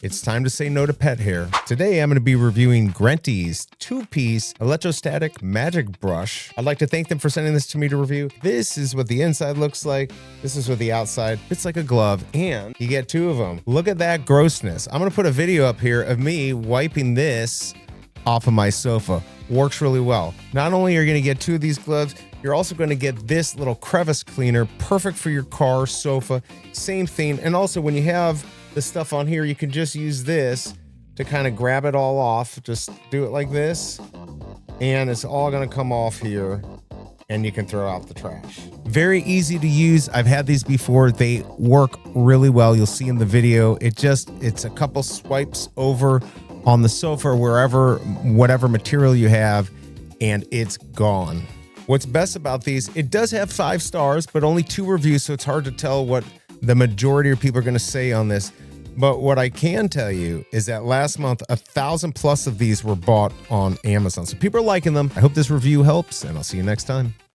It's time to say no to pet hair. Today, I'm going to be reviewing GRENTY's 2-piece electrostatic magic brush. I'd like to thank them for sending this to me to review. This is what the inside looks like. This is what the outside fits like a glove, and you get 2 of them. Look at that grossness. I'm going to put a video up here of me wiping this off of my sofa. Works really well. Not only are you going to get 2 of these gloves, you're also going to get this little crevice cleaner, perfect for your car, sofa, same thing. And also when you have the stuff on here, you can just use this to kind of grab it all off. Just do it like this, and it's all going to come off here, and you can throw out the trash. Very easy to use. I've had these before. They work really well. You'll see in the video. It's a couple swipes over on the sofa or wherever, whatever material you have, and it's gone. What's best about these, it does have 5 stars, but only 2 reviews, so it's hard to tell what the majority of people are going to say on this. But what I can tell you is that last month, 1,000+ of these were bought on Amazon. So people are liking them. I hope this review helps, and I'll see you next time.